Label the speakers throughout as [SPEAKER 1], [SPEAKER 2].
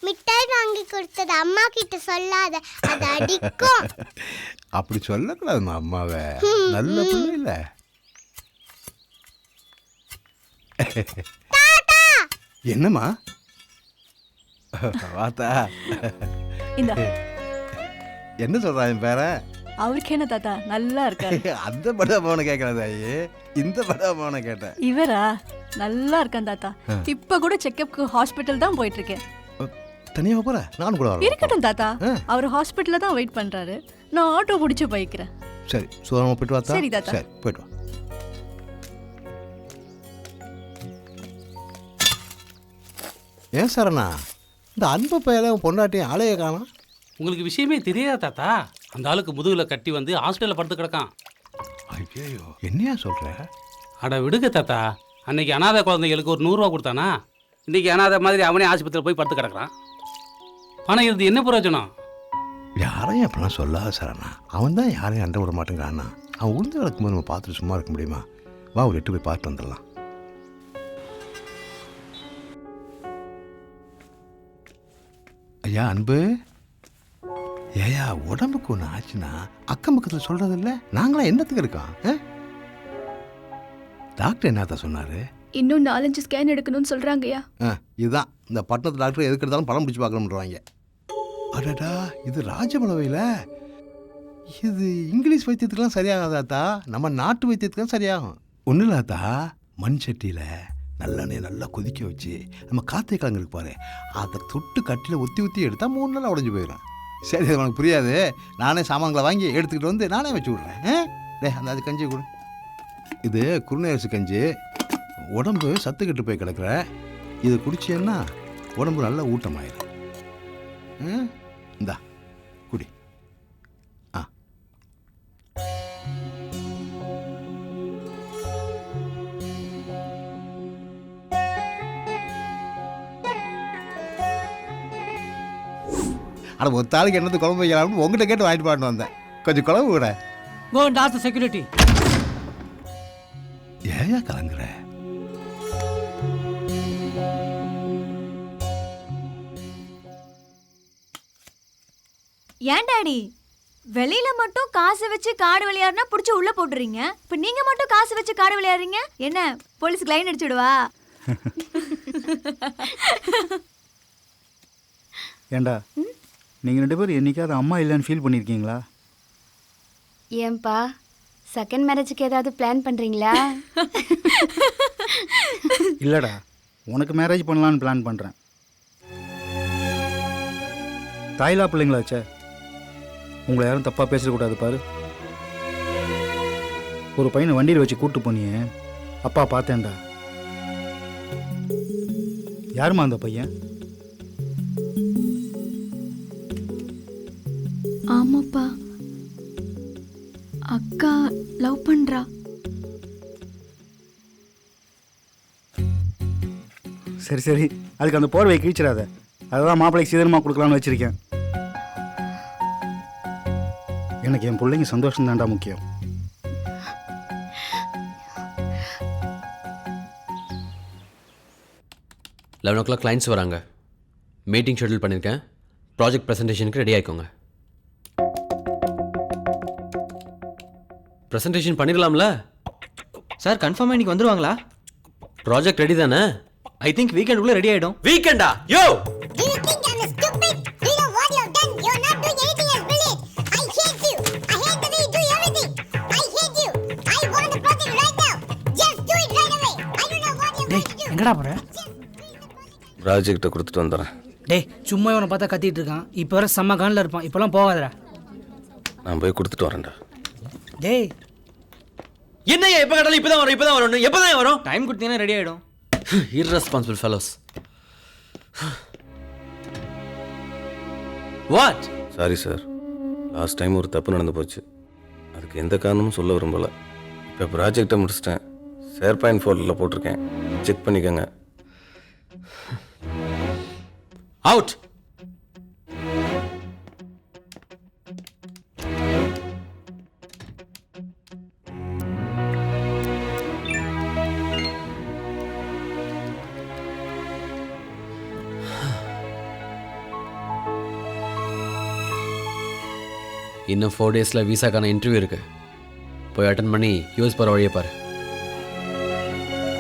[SPEAKER 1] மிட்டாய் வாங்கி கொடுத்தது அம்மா கிட்ட சொல்லாத, அது அடிக்கும்.
[SPEAKER 2] அப்படி சொல்லக்கூடாதுமா அம்மாவை, நல்ல பிள்ளை இல்ல. என்னம்மா வாத்தா என்ன சொல்றான் என் பேர?
[SPEAKER 3] அவருக்கு என்ன தாத்தா நல்லா இருக்காரு.
[SPEAKER 2] அந்த படம் போன கேட்கறதா, இந்த படம் போன கேட்டேன்.
[SPEAKER 3] இவரா நல்லா இருக்கான் தாத்தா. இப்ப கூட செக்கப்க்கு ஹாஸ்பிட்டல் தான் போயிட்டு இருக்கேன்.
[SPEAKER 2] தனியா போற? நான் கூட வரேன்.
[SPEAKER 3] இருக்கட்டும் தாத்தா, அவர் ஹாஸ்பிட்டல்ல தான் வெயிட் பண்றாரு. நான் ஆட்டோ பிடிச்சு போய்க்கிறேன்.
[SPEAKER 2] சரி, சூரமா போயிட்டு வாத்தா.
[SPEAKER 3] சரி தாத்தா.
[SPEAKER 2] சரி, போயிட்டு வா. ஏன் சரணா, இந்த அன்பு பையல பொண்டாட்டியும் ஆளைய காணோம்?
[SPEAKER 4] உங்களுக்கு விஷயமே தெரியாதா தாத்தா? அந்த ஆளுக்கு முதுகுல கட்டி வந்து ஹாஸ்பிட்டலில் படுத்து கிடக்கான்.
[SPEAKER 2] ஐயோ, என்னையா சொல்ற?
[SPEAKER 4] அட விடுங்க தாத்தா, அன்னைக்கு அனாதை குழந்தைகளுக்கு ஒரு 100 ரூபா கொடுத்தானா, இன்னைக்கு அனாதை மாதிரி அவனே ஆஸ்பத்திரியில் போய் படுத்து கிடக்குறான். பணம் இருந்து என்ன பிரயோஜனம்?
[SPEAKER 2] யாரையும் அப்படிலாம் சொல்லாத சரணா. அவன் தான் யாரையும் அண்டை விட மாட்டேங்கிறான்னா. அவன் உளுந்து கிடக்கும்போது நம்ம பார்த்துட்டு சும்மா இருக்க முடியுமா? வா, ஒரு 8 போய் பார்த்து வந்துடலாம். ஐயா அன்பு, ஏயா உடம்புக்கு ஒன்று ஆச்சுன்னா அக்கம் பக்கத்தில் சொல்றது இல்லை, நாங்களாம் என்னத்துக்கு இருக்கோம்? டாக்டர் என்னத்தான் சொன்னாரு?
[SPEAKER 5] இன்னும் 4-5 ஸ்கேன் எடுக்கணும்னு சொல்றாங்கய்யா.
[SPEAKER 2] இதுதான் இந்த பட்டணத்து டாக்டர் எதுக்கு எடுத்தாலும் படம் பிடிச்சி பார்க்கணும்ன்றாங்க. அடடா, இது ராஜமலவையில். இது இங்கிலீஷ் வைத்தியத்துக்கெல்லாம் சரியாகாதாத்தா, நம்ம நாட்டு வைத்தியத்துக்கெல்லாம் சரியாகும். ஒன்றும் இல்லாதா, மண் சட்டியில் நல்லெண்ணெய் நல்லா கொதிக்க வச்சு நம்ம கார்த்திகை கிழங்கு இருக்கு பாரு, அதை தொட்டு கட்டியில் ஒத்தி ஊற்றி எடுத்தால் 3 நாள் உடஞ்சி போயிடும். சரி, அது உனக்கு புரியாது. நானே சாமான்களை வாங்கி எடுத்துக்கிட்டு வந்து நானே வச்சு விட்றேன். அந்த அது கஞ்சி கொடு. இது குருநேரசு கஞ்சி. உடம்பு சத்துக்கிட்டு போய் கிடக்குற, இது குடிச்சேன்னா உடம்பு நல்லா ஊட்டமாயிடும். இந்தா குடி. ஆனால் ஒரு தாளுக்கு என்னது குழம்பு வைக்கலாம்னு உங்கள்கிட்ட கேட்டு வாங்கிட்டு பாட்டு வந்தேன். கொஞ்சம் குழம்பு கூட.
[SPEAKER 6] Go and ask the security.
[SPEAKER 2] ஏயா கலங்குற?
[SPEAKER 7] ஏன் டாடி வெளியில மட்டும் காசு வச்சு காடு விளையாடுனா புடிச்சு உள்ள போட்டுறீங்க, இப்ப நீங்க மட்டும் காசு வச்சு காடு விளையாடுறீங்க? என்ன போலீஸ்க்கு லைன் அடிச்சுடுவா?
[SPEAKER 8] ஏண்டா, நீங்கள் 2 பேரும் என்னைக்காவது அம்மா இல்லைன்னு ஃபீல் பண்ணியிருக்கீங்களா?
[SPEAKER 5] ஏன்பா, செகண்ட் மேரேஜுக்கு ஏதாவது பிளான் பண்ணுறீங்களா?
[SPEAKER 8] இல்லைடா, உனக்கு மேரேஜ் பண்ணலான்னு பிளான் பண்ணுறேன். தாய்லா பிள்ளைங்களாச்சே, உங்களை யாரும் தப்பாக பேசக்கூடாது பாரு. ஒரு பையனை வண்டியில் வச்சு கூப்பிட்டு போனியே, அப்பா பார்த்தேன்டா. யாருமா அந்த பையன்?
[SPEAKER 5] ஆமாப்பா, அக்கா லவ் பண்றா.
[SPEAKER 8] சரி சரி, அதுக்கு அந்த போர்வை கிழிச்சிடாத. அதுதான் மாப்பிள்ளைக்கு சீதனமாக கொடுக்கலான்னு வச்சுருக்கேன். எனக்கு என் பிள்ளைங்க சந்தோஷம் தான்டா முக்கியம்.
[SPEAKER 9] லெவன் ஓ கிளாக் கிளைண்ட்ஸ் வராங்க. மீட்டிங் ஷெட்யூல் பண்ணியிருக்கேன். ப்ராஜெக்ட் ப்ரெசன்டேஷனுக்கு ரெடி ஆகிக்கோங்க. ப்ரெசன்டேஷன் பண்ணிடலாம்ல
[SPEAKER 6] சார்? கன்ஃபார்மாக இன்னைக்கு வந்துருவாங்களா?
[SPEAKER 9] ப்ராஜெக்ட் ரெடி தானே?
[SPEAKER 6] ஐ திங்க் வீக்கெண்டுக்குள்ளே ரெடி ஆகிடும்.
[SPEAKER 9] வீக்கெண்டா? யோ,
[SPEAKER 6] எங்கடா போற?
[SPEAKER 10] ப்ராஜெக்டை கொடுத்துட்டு வந்துடுறேன்.
[SPEAKER 6] டேய், சும்மா இவனை பார்த்தா கத்திட்டு இருக்கான். இப்போ வர செம்ம கானில் இருப்பான். இப்போலாம் போகாதடா.
[SPEAKER 10] நான் போய் கொடுத்துட்டு வரேன்டா.
[SPEAKER 6] டேய்,
[SPEAKER 9] என்னையா எப்போ கேட்டாலும் இப்போதான் வரும், இப்போதான் வரும், எப்போதான் வரும்?
[SPEAKER 6] டைம் கொடுத்தீங்கன்னா ரெடி ஆகிடும்.
[SPEAKER 9] irresponsible fellows. What?
[SPEAKER 10] Sorry sir, last time ஒரு தப்பு நடந்து போச்சு. அதுக்கு எந்த காரணமும் சொல்ல விரும்பலை. இப்போ ப்ராஜெக்டை முடிச்சிட்டேன். ஷேர் பாயிண்ட் ஃபோல்டரில் போட்டிருக்கேன், செக் பண்ணிக்கோங்க.
[SPEAKER 9] அவுட். இன்னும் 4 டேஸில் விசாக்கான இன்டர்வியூ இருக்குது. போய் அட்டன் பண்ணி யூஎஸ் போகிற வழியை பாரு.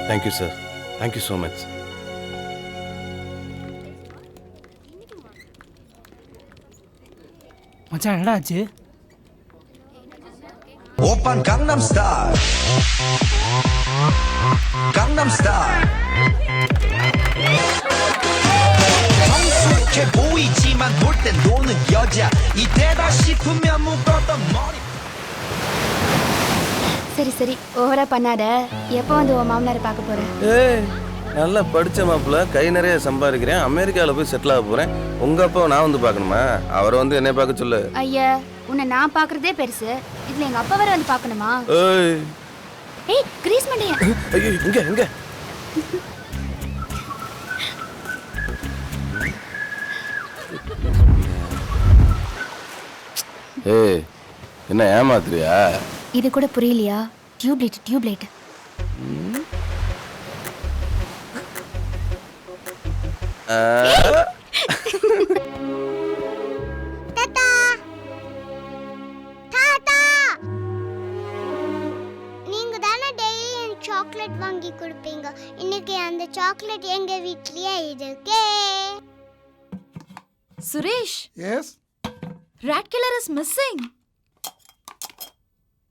[SPEAKER 10] Thank you sir, thank you so much.
[SPEAKER 6] மச்சான் என்னடா ஆச்சு?
[SPEAKER 11] Open Gangnam star, Gangnam star. 성숙해 보이지만 돌 땐 노는 여자 이때다 싶으면 묶었던 머리.
[SPEAKER 5] சரி சரி ஓவரா பண்ணாத. எப்போ வந்து உன் மாமனாரை பார்க்க போற?
[SPEAKER 10] ஏய், நல்லா படித்த மாப்பிள்ள, கை நிறைய சம்பாதிக்கிறேன், அமெரிக்காவில் போய் செட்டில் ஆக போகிறேன். உங்கள் அப்பாவை நான் வந்து பார்க்கணுமா? அவரை வந்து என்னை பார்க்க சொல்லு.
[SPEAKER 5] ஐயா, உன்னை நான் பார்க்கறதே பெருசு, இதுல எங்க அப்பா வர வந்து பார்க்கணுமா?
[SPEAKER 10] ஏய்,
[SPEAKER 5] ஏய் கிரீஸ் மண்டையா.
[SPEAKER 10] ஐயோ, இங்கே ஏய், என்ன ஏமாத்துறியா?
[SPEAKER 5] இது கூட புரியலையா? Tube light tube light.
[SPEAKER 1] தாத்தா தாத்தா, நீங்க தானே டெய்லி எனக்கு சாக்லேட் வாங்கி கொடுப்பீங்க. இன்னைக்கு அந்த சாக்லேட் எங்க வீட்லயே இருக்கே.
[SPEAKER 7] Suresh,
[SPEAKER 2] yes,
[SPEAKER 7] rat killer is missing.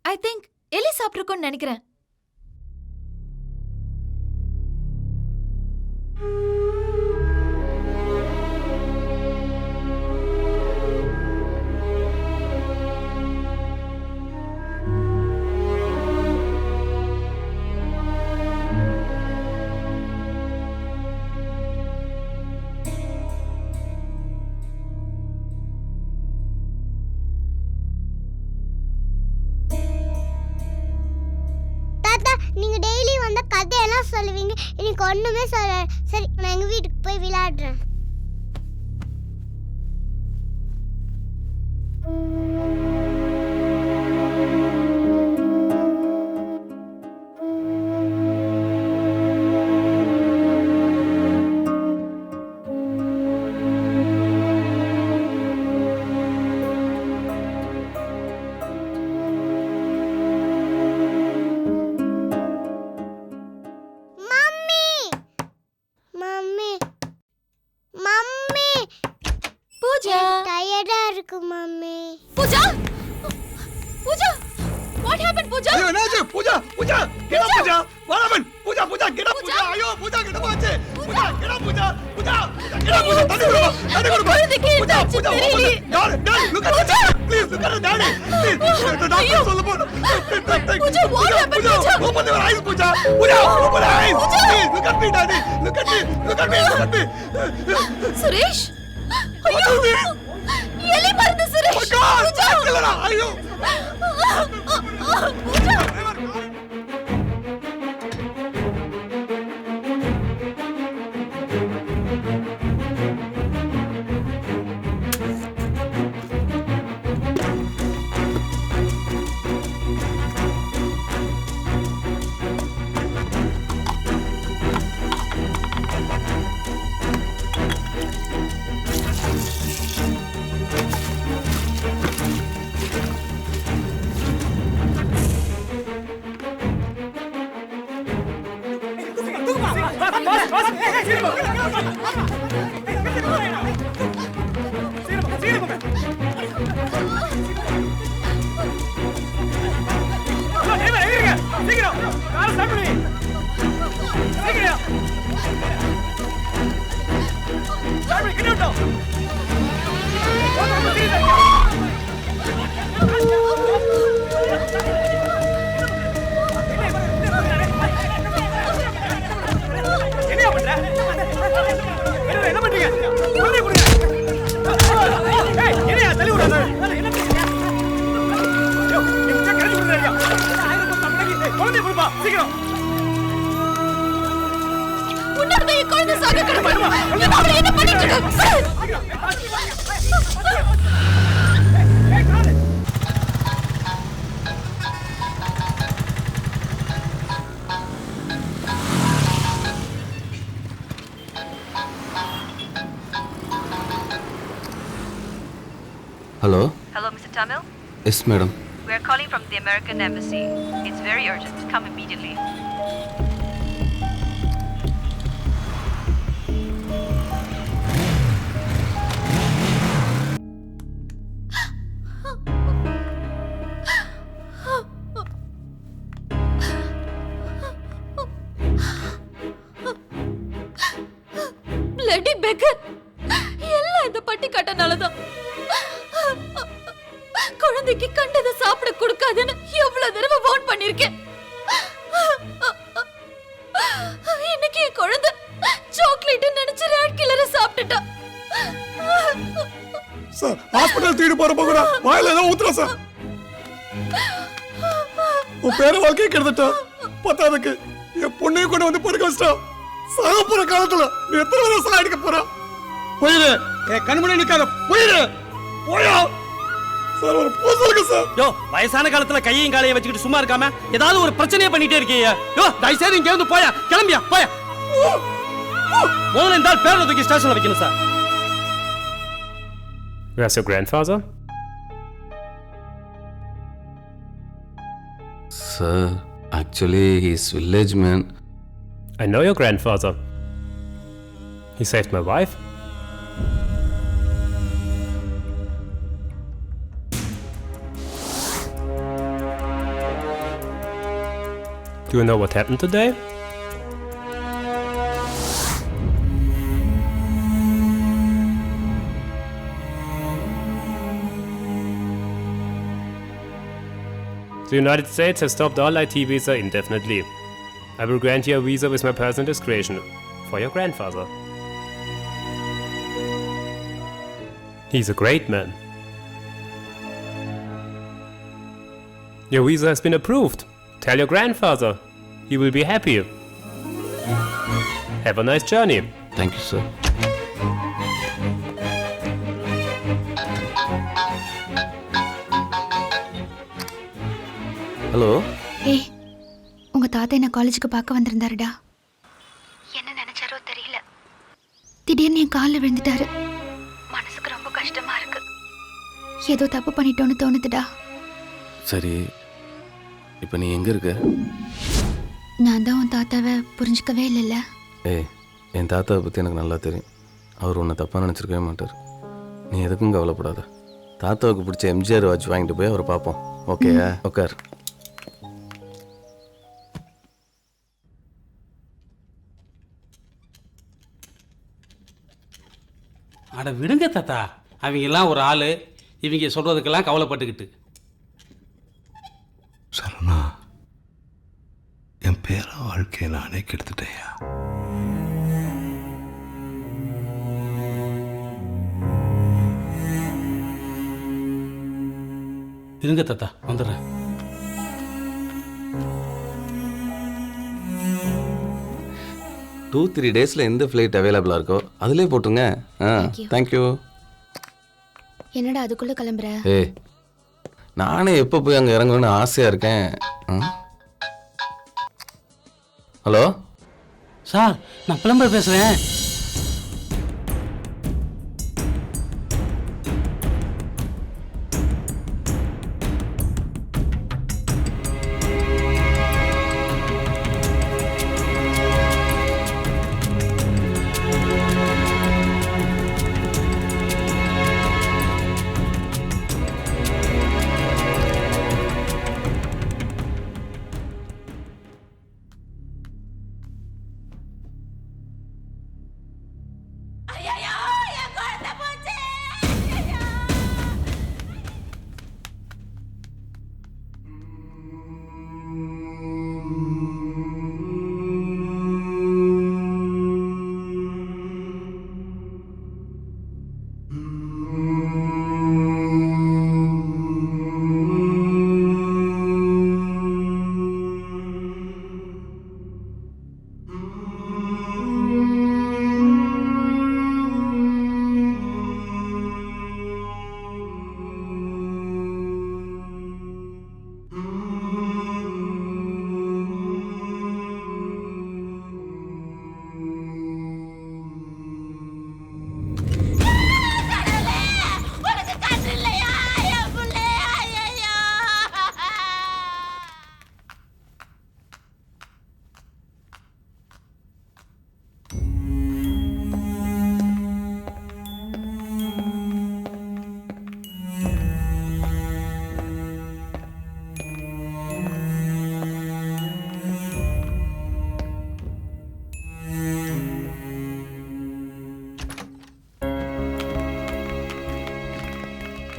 [SPEAKER 7] I think எலி சாப்பிட்டுருக்கோன்னு நினைக்கிறேன்.
[SPEAKER 1] நீங்க டெய்லி வந்த கதையெல்லாம் சொல்லுவீங்க, எனக்கு ஒண்ணுமே சொல்ல. சரி, நான் எங்க வீட்டுக்கு போய் விளையாடுறேன். டயர்டா இருக்கு mummy.
[SPEAKER 7] Pooja, Pooja, what happen Pooja?
[SPEAKER 2] ஐயோ என்னாச்சு? பூஜா பூஜா கெடா பூஜா வாரவன் பூஜா பூஜா கெடா பூஜா. ஐயோ பூஜா கெடா போச்சு. பூஜா கெடா பூஜா பூஜா கெடா பூஜா. தண்ணி கொடுமா, தண்ணி கொடுமா. Pooja Pooja daddy daddy look at Pooja please look at daddy please. Doctor சொல்ல போ.
[SPEAKER 7] Pooja what happen Pooja?
[SPEAKER 2] Open your eyes Pooja. Pooja open eyes please. Look at me daddy, look at me, look at me, look at me.
[SPEAKER 7] Suresh, ஐயோ எலி மருந்து சுரேஷ்.
[SPEAKER 2] பூஜா கில்லடா. ஐயோ
[SPEAKER 7] Pooja.
[SPEAKER 9] Hello
[SPEAKER 7] Hello, Mr. Tamil.
[SPEAKER 10] Yes madam.
[SPEAKER 7] We are calling from the American Embassy. It's very urgent. Come immediately.
[SPEAKER 3] Lady beggar எல்லாம் இந்த பட்டி கட்டனாலதான். குழந்தைக்கு கண்டதை சாப்பிட கொடுக்காதுன்னு எவ்வளவு தடவை வார்ன் பண்ணிருக்கேன். இன்னைக்கு என் குழந்தை சாக்லேட் நினைச்சு ரேட் கில்லரை சாப்பிட்டுட்டா.
[SPEAKER 8] சார் ஹாஸ்பிட்டல் தூக்கிட்டு போறப்ப கூட வாயில ஏதோ ஊத்துறா சார். உன் பேர வாழ்க்கையை கெடுத்துட்டா. பத்தாதுக்கு என் பொண்ணையும் கொண்டு வந்து படுக்க வச்சிட்டா. சாக போற காலத்துல நீ எத்தனை வருஷம் அடிக்க போற? போயிரு, என் கண்மணி நிக்காத, போயிரு, போயா. சார் ஒரு பூ சொல்லுங்க சார்.
[SPEAKER 6] யோ வயசான காலத்துல கையையும் காலையும் வச்சுக்கிட்டு சும்மா இருக்காம ஏதாவது ஒரு பிரச்சனையை பண்ணிட்டே இருக்கீங்க. யோ தயவுசெய்து இங்க வந்து போயா, கிளம்பியா, போயா. முதல்ல இந்த பேரை தூக்கி ஸ்டேஷன்ல வைக்கணும் sir.
[SPEAKER 12] Where's your grandfather?
[SPEAKER 10] Sir, actually he's village man.
[SPEAKER 12] I know your grandfather. He saved my wife. Do you know what happened today? The United States has stopped all IT visa indefinitely. I will grant you a visa with my personal discretion for your grandfather. He's a great man. Your visa has been approved. Tell your grandfather. He will be happy. Have a nice journey.
[SPEAKER 10] Thank you, sir. Hello.
[SPEAKER 5] ஏய், உங்க தாத்தா என்ன காலேஜுக்கு பார்க்க வந்திருந்தாருடா. என்ன நினைச்சாரோ தெரியல. திடீர்னு என் காலில் விழுந்துட்டாரு. மனசுக்கு ரொம்ப கஷ்டமா இருக்கு. ஏதோ தப்பு பண்ணிட்டோன்னு தோணுதுடா.
[SPEAKER 10] சரி, இப்போ நீ எங்கே இருக்க?
[SPEAKER 5] நான் தான் உன் தாத்தாவை புரிஞ்சுக்கவே இல்லைல்ல.
[SPEAKER 10] ஏய், என் தாத்தாவை பற்றி எனக்கு நல்லா தெரியும். அவர் உன்னை தப்பாக நினச்சிருக்கவே மாட்டார். நீ எதுக்கும் கவலைப்படாத. தாத்தாவுக்கு பிடிச்ச எம்ஜிஆர் வாட்ச் வாங்கிட்டு போய் அவரை பார்ப்போம். ஓகேயா? உட்கார்.
[SPEAKER 4] அட விடுங்க தாத்தா, அவங்க எல்லாம் ஒரு ஆள், இவங்க சொல்கிறதுக்கெல்லாம் கவலைப்பட்டுக்கிட்டு.
[SPEAKER 2] சரணா, என் பேர வாழ்க்கையை நானே கெடுத்துட்டேயா.
[SPEAKER 4] இருங்க தாத்தா, வந்துடுறேன்.
[SPEAKER 10] டூ 3 டேஸில் எந்த ஃப்ளைட் அவைலபிளாக இருக்கோ அதிலே போட்டுங்க. தேங்க்யூ.
[SPEAKER 5] என்னடா அதுக்குள்ள கிளம்புற?
[SPEAKER 10] ஏய், நானே எப்போ போய் அங்கே இறங்கணும்னு ஆசையாக இருக்கேன். ஹலோ
[SPEAKER 4] சார், நான் பிளம்பர் பேசுகிறேன்.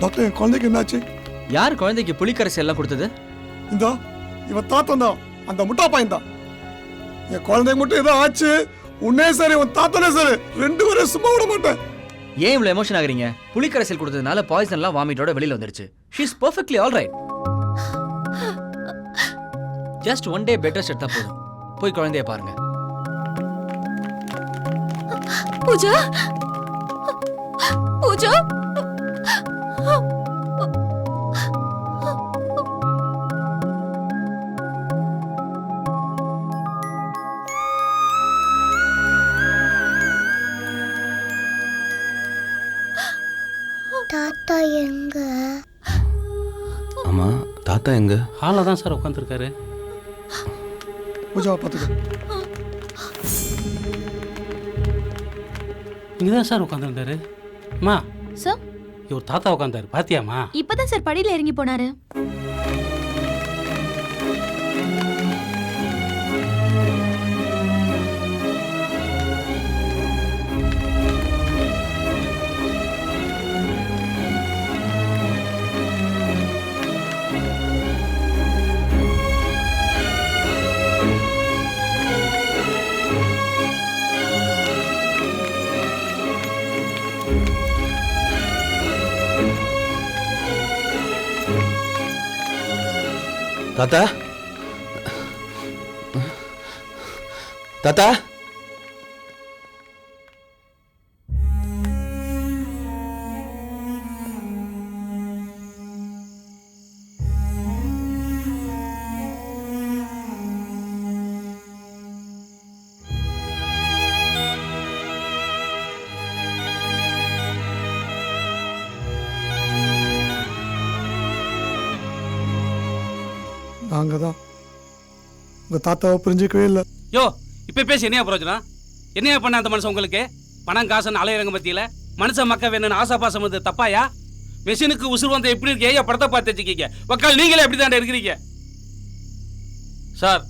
[SPEAKER 8] டாக்டர் என் குழந்தைக்கு என்னாச்சு?
[SPEAKER 13] யார் குழந்தைக்கு புளிக்கரைசல் எல்லாம் கொடுத்தது?
[SPEAKER 8] இந்த இவன் தாத்தன் தான், அந்த முட்டா பையன் தான். என் குழந்தைக்கு மட்டும் ஏதோ ஆச்சு, உன்னே சரி உன் தாத்தனே சரி, 2 பேரும் சும்மா விட மாட்டேன்.
[SPEAKER 13] ஏன் இவ்வளவு எமோஷன் ஆகுறீங்க? புளிக்கரைசல் கொடுத்ததுனால பாய்சன்லாம் வாமிட்டோட வெளியில வந்துருச்சு. She is perfectly all right. Just 1 day bed rest எடுத்தா போதும். போய் குழந்தைய பாருங்க.
[SPEAKER 5] பூஜா பூஜா
[SPEAKER 1] தாத்தா எங்க?
[SPEAKER 10] ஆமா, தாத்தா எங்க?
[SPEAKER 4] ஹாலில் தான் சார் உட்காந்துருக்காரு.
[SPEAKER 8] பூஜாவை பார்த்துக்க.
[SPEAKER 4] இங்கே தான் சார் உட்காந்துருந்தாரு. அம்மா
[SPEAKER 7] சார்
[SPEAKER 4] இவர் தாத்தா உட்காந்தாரு பாத்தியாம்மா?
[SPEAKER 7] இப்பதான் சார் படியில இறங்கி போனாரு.
[SPEAKER 10] தாத்தா தாத்தா
[SPEAKER 8] நாங்க தான் உங்க தாத்தாவை புரிஞ்சிக்கவே இல்லை.
[SPEAKER 4] யோ இப்போ பேசி என்னையா பிரயோஜனம்? என்னையா பண்ண அந்த மனுஷன் உங்களுக்கு? பணம் காசுன்னு அலையிறங்க மத்தியில் மனுஷன் மக்க வேணும்னு ஆசாபாசம் வந்து தப்பாயா? மெஷினுக்கு உசுறு வந்த எப்படி இருக்கு? ஏன் படத்தை பார்த்து வச்சுக்கீங்க? மக்கள் நீங்களே எப்படி தாண்டா இருக்கிறீங்க சார்?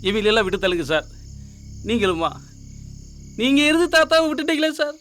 [SPEAKER 4] இவங்களெல்லாம் விட்டு தள்ளுங்க சார். நீங்களுமா நீங்கள் இருந்து தாத்தாவை விட்டுட்டீங்களே சார்.